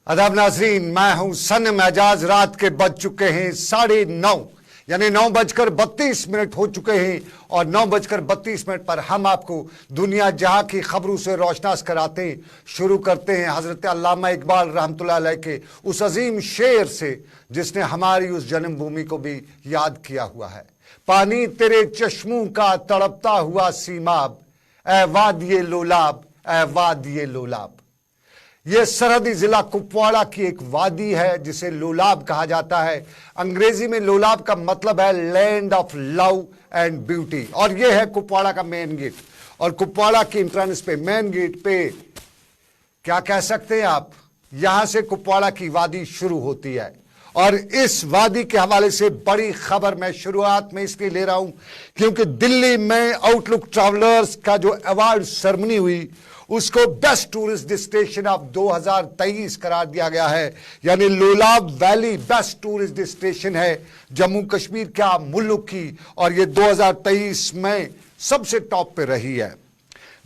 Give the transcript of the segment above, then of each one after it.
अदब नाजरीन, मैं हूं सनम एजाज। रात के बज चुके हैं 9:30, यानी 9:32 हो चुके हैं और 9:32 पर हम आपको दुनिया जहां की खबरों से रोशनास कराते हैं। शुरू करते हैं हजरत अल्लामा इकबाल रहमतुल्लाह अलैह के उस अजीम शेर से जिसने हमारी उस जन्मभूमि को भी याद किया हुआ है। पानी तेरे चश्मों का तड़पता हुआ सीमाब, ए वादिये लोलाब, ए वादिये लोलाब। यह सरहदी जिला कुपवाड़ा की एक वादी है जिसे लोलाब कहा जाता है। अंग्रेजी में लोलाब का मतलब है land of love and beauty, और यह है कुपवाड़ा का मेन गेट। और कुपवाड़ा की एंट्रेंस पे, मेन गेट पे क्या कह सकते हैं आप, यहां से कुपवाड़ा की वादी शुरू होती है। और इस वादी के हवाले से बड़ी खबर मैं शुरुआत में इसलिए ले रहा हूं क्योंकि दिल्ली में आउटलुक ट्रैवलर्स का जो अवार्ड सेरेमनी हुई उसको बेस्ट टूरिस्ट डेस्टिनेशन ऑफ 2023 करार दिया गया है। यानी Lolab valley best tourist destination है जम्मू कश्मीर का, मुल्क की, और ये 2023 में सबसे टॉप पे रही है।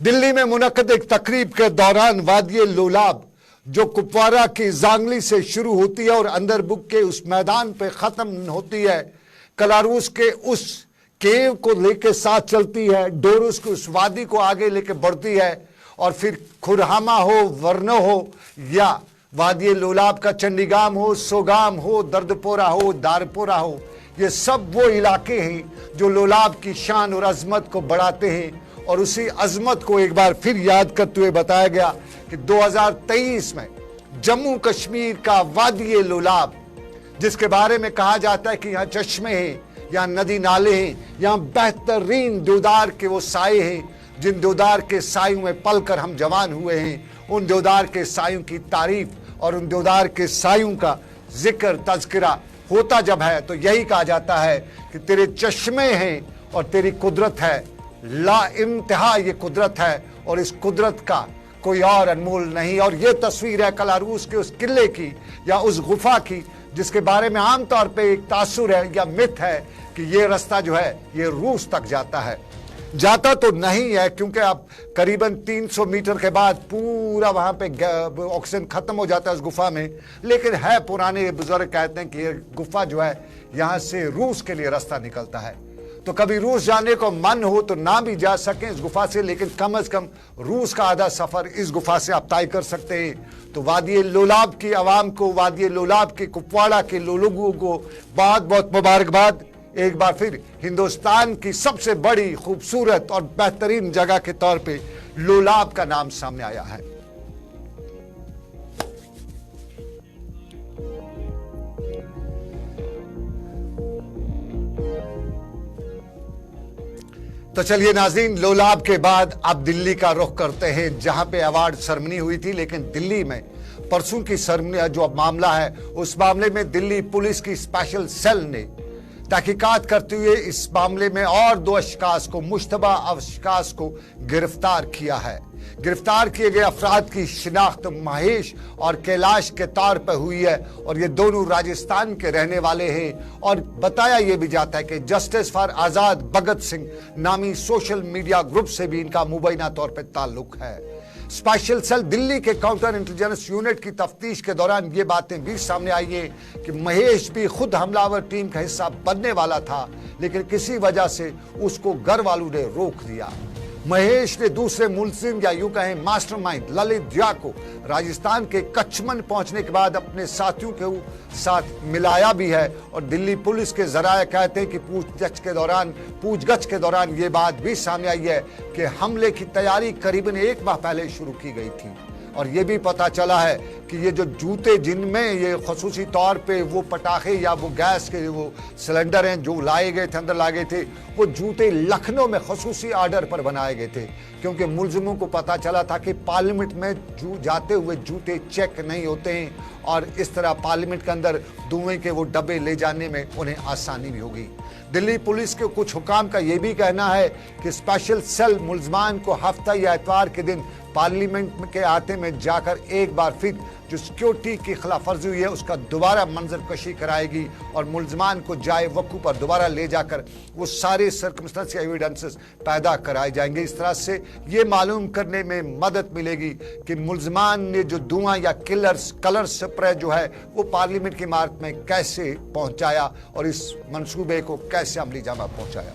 दिल्ली में मुनक्कद एक तकरीब के दौरान वादी लोलाब जो कुपवाड़ा की जांगली से शुरू होती है और अंदर बुक के उस मैदान पे खत्म होती है, कलारूस के उस केव को लेके साथ चलती है, डोरूस की उस वादी को आगे लेके बढ़ती है, और फिर खुरहामा हो, वर्नो हो, या वादी लोलाब का चंडीगाम हो, सोगाम हो, दर्दपोरा हो, दारपोरा हो, ये सब वो इलाके हैं जो लोलाब की शान और अजमत को बढ़ाते हैं। और उसी अजमत को एक बार फिर याद करते हुए बताया गया कि 2023 में जम्मू कश्मीर का वादी लोलाब, जिसके बारे में कहा जाता है कि यहाँ चश्मे हैं, यहाँ नदी नाले हैं, यहाँ बेहतरीन देवदार के वो साए हैं जिन देवदार के सायों में पलकर हम जवान हुए हैं। उन देवदार के सायों की तारीफ और उन देवदार के सायों का जिक्र तज़किरा होता जब है तो यही कहा जाता है कि तेरे चश्मे हैं और तेरी कुदरत है, ला इंतहा ये कुदरत है और इस कुदरत का कोई और अनमोल नहीं। और ये तस्वीर है कलारूस के उस किले की या उस गुफा की जिसके बारे में आमतौर पे एक तासुर है या मिथ है कि ये रास्ता जो है ये रूस तक जाता है। जाता तो नहीं है क्योंकि आप करीबन 300 मीटर के बाद पूरा वहां पे ऑक्सीजन खत्म हो जाता है उस गुफा में, लेकिन है पुराने बुजुर्ग कहते हैं कि ये गुफा जो है यहां से रूस के लिए रास्ता निकलता है। तो कभी रूस जाने को मन हो तो ना भी जा सकें इस गुफा से, लेकिन कम से कम रूस का आधा सफर इस गुफा से आप तय कर सकते हैं। तो वादी लोलाब की आवाम को, वादी लोलाब के कुपवाड़ा के लोगों को बहुत बहुत मुबारकबाद। एक बार फिर हिंदुस्तान की सबसे बड़ी खूबसूरत और बेहतरीन जगह के तौर पे लोलाब का नाम सामने आया है। तो चलिए नाज़रीन, लोलाब के बाद अब दिल्ली का रुख करते हैं जहां पे अवार्ड सेरेमनी हुई थी। लेकिन दिल्ली में परसों की सेरेमनी जो मामला है उस मामले में दिल्ली पुलिस की स्पेशल सेल ने तहकीकात करते हुए इस मामले में और 2 अशखास को, मुश्तबा अशखास को गिरफ्तार किया है। गिरफ्तार किए गए अफराद की शिनाख्त महेश और कैलाश के तौर पर हुई है और ये दोनों राजस्थान के रहने वाले हैं। और बताया यह भी जाता है कि जस्टिस फॉर आजाद भगत सिंह नामी सोशल मीडिया ग्रुप से भी इनका मुबैना तौर पर ताल्लुक है। स्पेशल सेल दिल्ली के काउंटर इंटेलिजेंस यूनिट की तफ्तीश के दौरान ये बातें भी सामने आई है कि महेश भी खुद हमलावर टीम का हिस्सा बनने वाला था, लेकिन किसी वजह से उसको घर वालों ने रोक दिया। महेश ने दूसरे मुलजिम या यूं कहें मास्टरमाइंड ललित झा को राजस्थान के कचमन पहुंचने के बाद अपने साथियों के साथ मिलाया भी है। और दिल्ली पुलिस के जराये कहते हैं कि पूछगछ के दौरान ये बात भी सामने आई है कि हमले की तैयारी करीबन 1 माह पहले शुरू की गई थी। और ये भी पता चला है कि ये जो जूते जिनमें ये खसूसी तौर पे वो पटाखे या वो गैस के वो सिलेंडर हैं जो लाए गए थे, अंदर लाए गए थे, वो जूते लखनऊ में खसूसी आर्डर पर बनाए गए थे क्योंकि मुलजिमों को पता चला था कि पार्लियामेंट में जाते हुए जूते चेक नहीं होते हैं और इस तरह पार्लियामेंट के अंदर धुएं के वो डब्बे ले जाने में उन्हें आसानी भी होगी। दिल्ली पुलिस के कुछ हुकाम का यह भी कहना है कि स्पेशल सेल मुलजमान को हफ्ता या एतवार के दिन पार्लियामेंट के आते में जाकर एक बार फिर जो सिक्योरिटी की खिलाफ वर्जी हुई है उसका दोबारा मंजर कशी कराएगी और मुलजमान को जाए वकू पर दोबारा ले जाकर वो सारे सर्कमस्टेंस एविडेंसेस पैदा कराए जाएंगे। इस तरह से ये मालूम करने में मदद मिलेगी कि मुलजमान ने जो धुआं या कलर स्प्रे जो है वो पार्लियामेंट की इमारत में कैसे पहुंचाया और इस मंसूबे को कैसे अमली जामा पहुंचाया।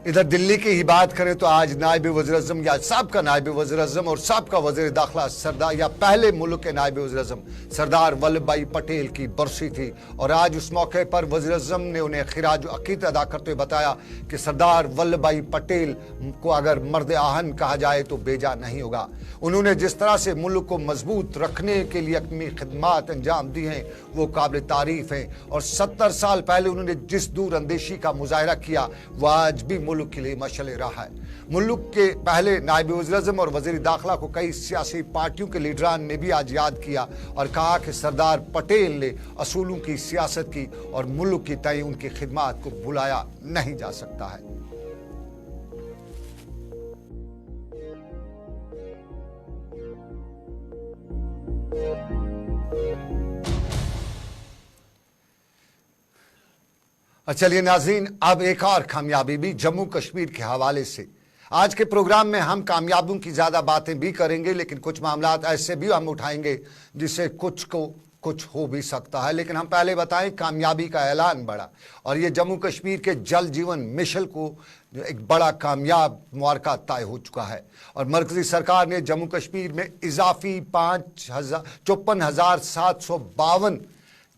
इधर दिल्ली की ही बात करें तो आज नायब वज़ीर-ए-आज़म या साबका नायब वज़ीर-ए-आज़म और साबका वज़ीर दाखिला सरदार या पहले मुल्क के नायब वज़ीर-ए-आज़म सरदार वल्लभ भाई पटेल की बरसी थी और आज उस मौके पर वज़ीर-ए-आज़म ने उन्हें खिराज अकीदत अदा करते हुए बताया कि सरदार वल्लभ भाई पटेल को अगर मर्द आहन कहा जाए तो बेजा नहीं होगा। उन्होंने जिस तरह से मुल्क को मजबूत रखने के लिए अपनी खिदमात अंजाम दी हैं वो काबिल तारीफ हैं और 70 साल पहले उन्होंने जिस दूर अंदेशी का मुजाहरा किया वह आज भी मुल्क के लिए मशअल राह है। मुल्क के पहले नायब वज़ीर-ए-आज़म और वज़ीर दाखिला को कई सियासी पार्टियों के लीडरान ने भी आज याद किया और कहा कि सरदार पटेल ने असूलों की सियासत की और मुल्क की तय उनकी खिदमात को भुलाया नहीं जा सकता है। चलिए नाज़रीन, अब एक और कामयाबी भी जम्मू कश्मीर के हवाले से। आज के प्रोग्राम में हम कामयाबियों की ज़्यादा बातें भी करेंगे लेकिन कुछ मामलात ऐसे भी हम उठाएंगे जिससे कुछ हो भी सकता है। लेकिन हम पहले बताएं कामयाबी का ऐलान बड़ा और ये जम्मू कश्मीर के जल जीवन मिशन को एक बड़ा कामयाब मुआरका तय हो चुका है और मरकजी सरकार ने जम्मू कश्मीर में इजाफी 54,752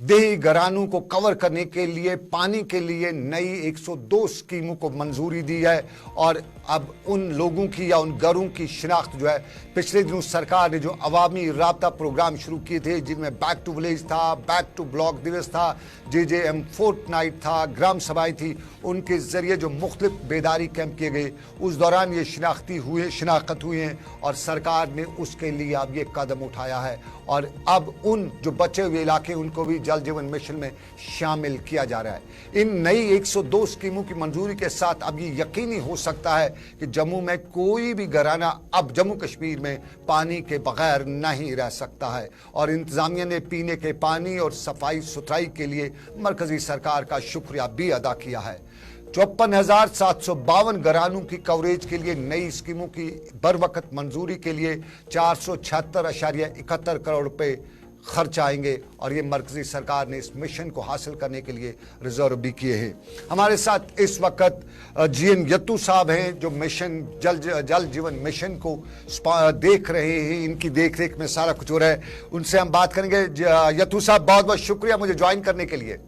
देही घरानों को कवर करने के लिए पानी के लिए नई 102 स्कीमों को मंजूरी दी है और अब उन लोगों की या उन घरों की शिनाख्त जो है पिछले दिनों सरकार ने जो अवामी राब्ता प्रोग्राम शुरू किए थे जिनमें बैक टू विलेज था, बैक टू ब्लॉक दिवस था, JJM फोर्टनाइट था, ग्राम सभाएं थी, उनके जरिए जो मुख्तलिफ बेदारी कैंप किए गए उस दौरान ये शिनाख्त हुई हैं और सरकार ने उसके लिए अब ये कदम उठाया है और अब उन जो बचे हुए इलाके उनको भी जल जीवन मिशन में शामिल किया जा रहा है। इन नई 102 स्कीमों की मंजूरी के साथ अब ये यकीनी हो सकता है कि जम्मू में कोई भी घराना अब जम्मू कश्मीर में पानी के बगैर नहीं रह सकता है और इंतजामिया ने पीने के पानी और सफाई सुथराई के लिए मरकजी सरकार का शुक्रिया भी अदा किया है। 54,752 घरानों की कवरेज के लिए नई स्कीमों की बर वक्त मंजूरी के लिए 476.71 करोड़ रुपए खर्च आएंगे और ये मरकजी सरकार ने इस मिशन को हासिल करने के लिए रिजर्व भी किए हैं। हमारे साथ इस वक्त GN यत्तू साहब हैं जो मिशन जल जीवन मिशन को देख रहे हैं, इनकी देख रेख में सारा कुछ हो रहा है। उनसे हम बात करेंगे। यत्तू साहब बहुत बहुत शुक्रिया मुझे ज्वाइन करने के लिए।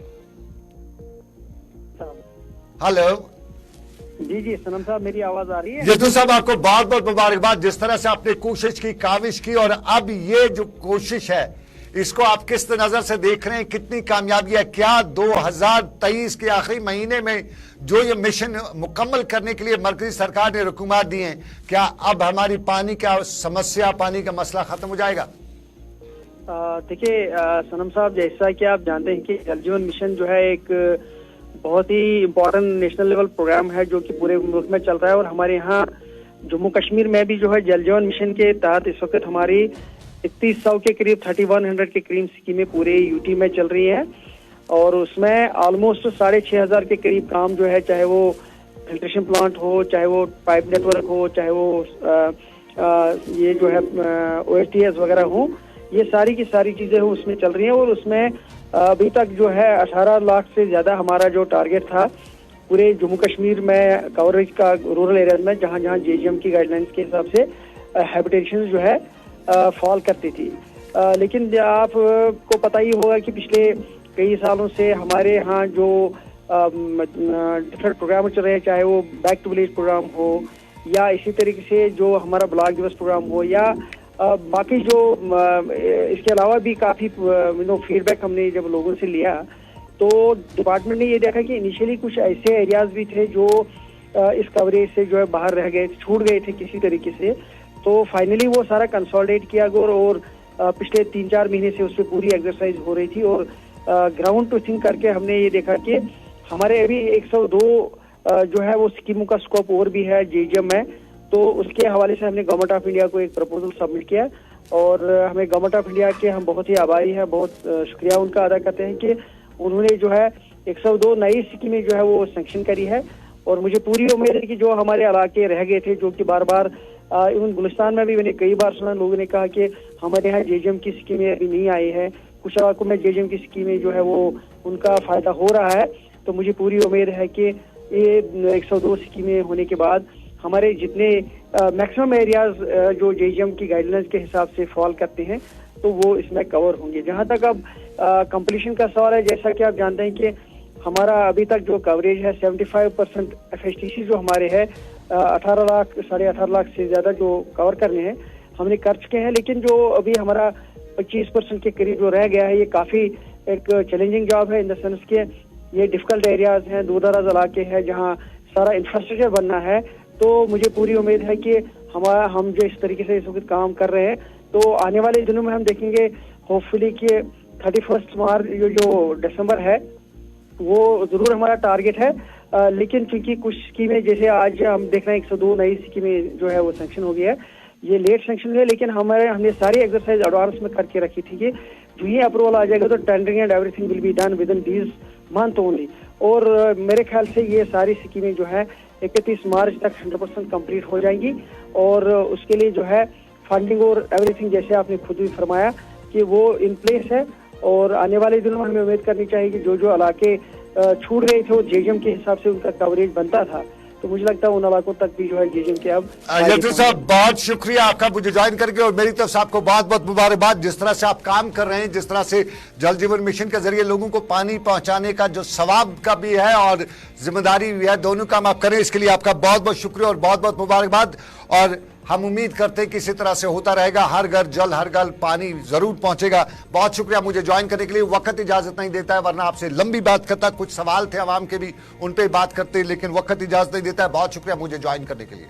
हेलो जी सनम साहब, मेरी आवाज आ रही है? यत्तू साहब आपको बहुत बहुत मुबारकबाद जिस तरह से आपने कोशिश की, काविश की और अब ये जो कोशिश है इसको आप किस नजर से देख रहे हैं, कितनी कामयाबी है? क्या 2023 के आखिरी महीने में जो ये मिशन मुकम्मल करने के लिए मरकजी सरकार ने रुकूमात दी हैं, क्या अब हमारी पानी का समस्या, पानी का मसला खत्म हो जाएगा? देखिए सनम साहब, जैसा कि आप जानते हैं कि जल जीवन मिशन जो है एक बहुत ही इम्पोर्टेंट नेशनल लेवल प्रोग्राम है जो कि पूरे मुल्क में चल रहा है और हमारे यहाँ जम्मू कश्मीर में भी जो है जल जीवन मिशन के तहत इस वक्त हमारी 3100 के करीब 3100 के करीब स्कीमें पूरे यूटी में चल रही है और उसमें ऑलमोस्ट 6,500 के करीब काम जो है, चाहे वो फिल्ट्रेशन प्लांट हो, चाहे वो पाइप नेटवर्क हो, चाहे वो ये जो है OSTS वगैरह हो, ये सारी की सारी चीजें हो उसमें चल रही हैं और उसमें अभी तक जो है 18 लाख से ज्यादा हमारा जो टारगेट था पूरे जम्मू कश्मीर में कवरेज का रूरल एरियाज में, जहां जहां JJM की गाइडलाइंस के हिसाब से हैबिटेशन जो है फॉल करती थी। लेकिन आपको पता ही होगा कि पिछले कई सालों से हमारे यहाँ जो डिफरेंट प्रोग्राम चल रहे हैं, चाहे वो बैक टू विलेज प्रोग्राम हो या इसी तरीके से जो हमारा ब्लॉक दिवस प्रोग्राम हो या बाकी जो इसके अलावा भी काफ़ी फीडबैक हमने जब लोगों से लिया तो डिपार्टमेंट ने ये देखा कि इनिशियली कुछ ऐसे एरियाज भी थे जो इस कवरेज से जो है बाहर रह गए, छूट गए थे किसी तरीके से। तो फाइनली वो सारा कंसोलिडेट किया गया और पिछले 3-4 महीने से उस पर पूरी एक्सरसाइज हो रही थी और ग्राउंड टू थिंक करके हमने ये देखा कि हमारे अभी 102 जो है वो स्कीमों का स्कोप और भी है जेजीएम में, तो उसके हवाले से हमने गवर्नमेंट ऑफ इंडिया को एक प्रपोजल सबमिट किया और हमें गवर्नमेंट ऑफ इंडिया के हम बहुत ही आभारी हैं, बहुत शुक्रिया उनका अदा करते हैं कि उन्होंने जो है 102 नई स्कीमें जो है वो सैंक्शन करी है। और मुझे पूरी उम्मीद है कि जो हमारे इलाके रह गए थे, जो कि बार बार इवन गुलिस्तान में भी मैंने कई बार सुना लोगों ने कहा कि हमारे यहाँ जेजीएम की स्कीमें अभी नहीं आई है, कुछ इलाकों में जेजीएम की स्कीमें जो है वो उनका फायदा हो रहा है। तो मुझे पूरी उम्मीद है कि ये 102 स्कीमें होने के बाद हमारे जितने मैक्सिमम एरियाज जो जेजीएम की गाइडलाइंस के हिसाब से फॉल करते हैं तो वो इसमें कवर होंगे। जहां तक अब कंप्लीशन का सवाल है, जैसा कि आप जानते हैं कि हमारा अभी तक जो कवरेज है 75% एफएसटीसी जो हमारे है 18 लाख 18.5 लाख से ज्यादा जो कवर करने हैं हमने कर चुके हैं, लेकिन जो अभी हमारा 25% के करीब जो रह गया है ये काफी एक चैलेंजिंग जॉब है इन द सेंस के ये डिफिकल्ट एरियाज हैं, दूर दराज इलाके हैं जहाँ सारा इंफ्रास्ट्रक्चर बनना है। तो मुझे पूरी उम्मीद है कि हम जो इस तरीके से इस वक्त काम कर रहे हैं तो आने वाले दिनों में हम देखेंगे होपफुली कि 31 मार्च जो दिसंबर है वो जरूर हमारा टारगेट है। लेकिन चूंकि कुछ स्कीमें जैसे आज हम देख रहे हैं 102 नई स्कीमें जो है वो सैंक्शन हो गई है, ये लेट सैंक्शन हुई है, लेकिन हमने सारी एक्सरसाइज एडवांस में करके रखी थी कि जो ही अप्रूवल आ जाएगा तो tendering and everything will be done with in this month only. और मेरे ख्याल से ये सारी स्कीमें जो है 31 मार्च तक 100% कंप्लीट हो जाएंगी और उसके लिए जो है फंडिंग और एवरीथिंग जैसे आपने खुद भी फरमाया कि वो इन प्लेस है। और आने वाले दिनों में हमें उम्मीद करनी चाहिए कि जो जो इलाके छूट रहे थे वो जेजीएम के हिसाब से उनका कवरेज बनता था, तो मुझे लगता है उन इलाकों तक भी जो है जेजीएम के अब यदु साहब बहुत शुक्रिया आपका मुझे ज्वाइन करके, और मेरी तरफ से आपको बहुत बहुत मुबारकबाद। जिस तरह से आप काम कर रहे हैं, जिस तरह से जल जीवन मिशन के जरिए लोगों को पानी पहुंचाने का जो सवाब का भी है और जिम्मेदारी भी है, दोनों काम आप करें, इसके लिए आपका बहुत बहुत शुक्रिया और बहुत बहुत मुबारकबाद। और हम उम्मीद करते हैं कि इसी तरह से होता रहेगा, हर घर जल हर घर पानी जरूर पहुंचेगा। बहुत शुक्रिया मुझे ज्वाइन करने के लिए। वक्त इजाजत नहीं देता है, वरना आपसे लंबी बात करता, कुछ सवाल थे आवाम के भी उन पे बात करते, लेकिन वक्त इजाजत नहीं देता है। बहुत शुक्रिया मुझे ज्वाइन करने के लिए।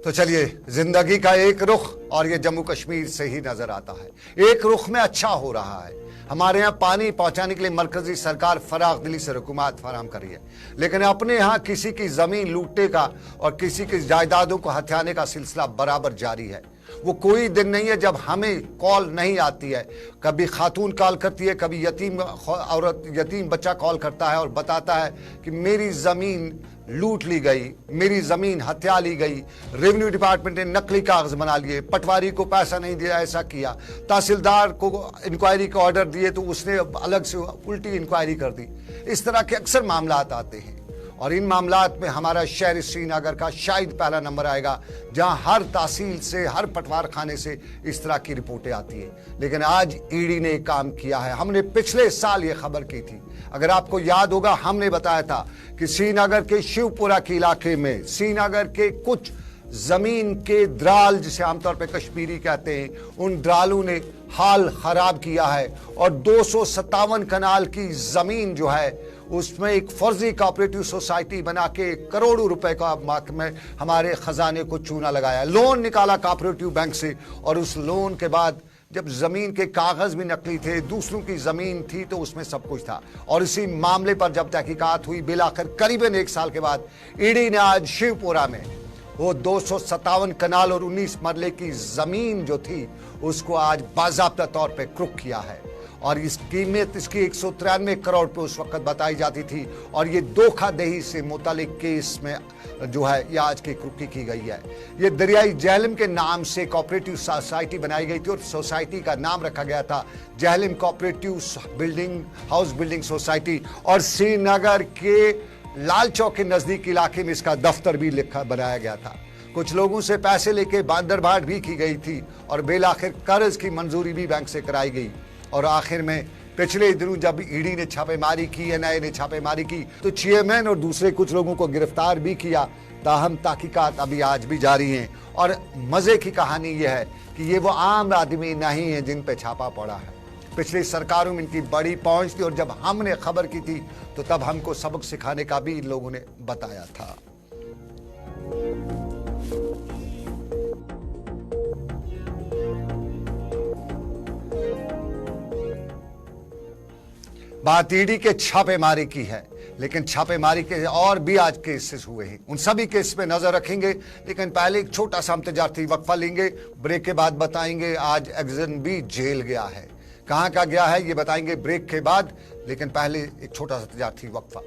तो चलिए, जिंदगी का एक रुख और ये जम्मू कश्मीर से ही नजर आता है। एक रुख में अच्छा हो रहा है, हमारे यहाँ पानी पहुंचाने के लिए मरकजी सरकार फराग दिली से रुकूमात फराहम कर रही है, लेकिन अपने यहाँ किसी की जमीन लूटने का और किसी की जायदादों को हथियाने का सिलसिला बराबर जारी है। वो कोई दिन नहीं है जब हमें कॉल नहीं आती है। कभी खातून कॉल करती है, कभी यतीम औरत यतीम बच्चा कॉल करता है और बताता है कि मेरी जमीन लूट ली गई, मेरी जमीन हत्या ली गई, रेवेन्यू डिपार्टमेंट ने नकली कागज बना लिए, पटवारी को पैसा नहीं दिया, ऐसा किया, तहसीलदार को इंक्वायरी का ऑर्डर दिए तो उसने अलग से उल्टी इंक्वायरी कर दी। इस तरह के अक्सर मामलात आते हैं और इन मामलात में हमारा शहर श्रीनगर का शायद पहला नंबर आएगा, जहां हर तहसील से, हर पटवार खाने से इस तरह की रिपोर्टें आती हैं। लेकिन आज ईडी ने काम किया है। हमने पिछले साल ये खबर की थी, अगर आपको याद होगा, हमने बताया था कि श्रीनगर के शिवपुरा के इलाके में, श्रीनगर के कुछ जमीन के द्राल, जिसे आमतौर पे कश्मीरी कहते हैं, उन द्रालों ने हाल खराब किया है और 257 कनाल की जमीन जो है उसमें एक फर्जी कोऑपरेटिव सोसाइटी बना के करोड़ों रुपए का में हमारे खजाने को चूना लगाया। लोन निकाला कोऑपरेटिव बैंक से और उस लोन के बाद जब जमीन के कागज भी नकली थे, दूसरों की जमीन थी, तो उसमें सब कुछ था। और इसी मामले पर जब तहकीकात हुई, बिलाखिर करीबन 1 साल के बाद ईडी ने आज शिवपुरा में वो 257 कनाल और 19 मरले की जमीन जो थी उसको आज बाज़ाब्ता तौर पे क्रुक किया है और इस कीमत इसकी 193 करोड़ पे उस वक्त बताई जाती थी। और ये धोखाधड़ी से मुतालिक केस में जो है ये आज की क्रुकी की गई है। ये दरियाई जहलम के नाम से कोऑपरेटिव सोसाइटी बनाई गई थी और सोसाइटी का नाम रखा गया था Jhelum cooperative house building society. और श्रीनगर के लाल चौक के नजदीक इलाके में इसका दफ्तर भी बनाया गया था। कुछ लोगों से पैसे लेके बांदरबाट भी की गई थी और बेलाखिर कर्ज की मंजूरी भी बैंक से कराई गई। और आखिर में पिछले दिनों जब ईडी ने छापेमारी की, एनआईए ने छापेमारी की, तो चेयरमैन और दूसरे कुछ लोगों को गिरफ्तार भी किया। ताहम तहकीकात अभी आज भी जारी हैं। और मजे की कहानी यह है कि ये वो आम आदमी नहीं है जिन पे छापा पड़ा है। पिछली सरकारों में इनकी बड़ी पहुंच थी और जब हमने खबर की थी तो तब हमको सबक सिखाने का भी इन लोगों ने बताया था। बात ईडी के छापेमारी की है, लेकिन छापेमारी के और भी आज केसेस हुए हैं, उन सभी केस पे नजर रखेंगे। लेकिन पहले एक छोटा सा हम तजारती वक्फा लेंगे, ब्रेक के बाद बताएंगे आज एक्जन भी जेल गया है, कहां का गया है ये बताएंगे ब्रेक के बाद। लेकिन पहले एक छोटा सा तजारती वक्फा।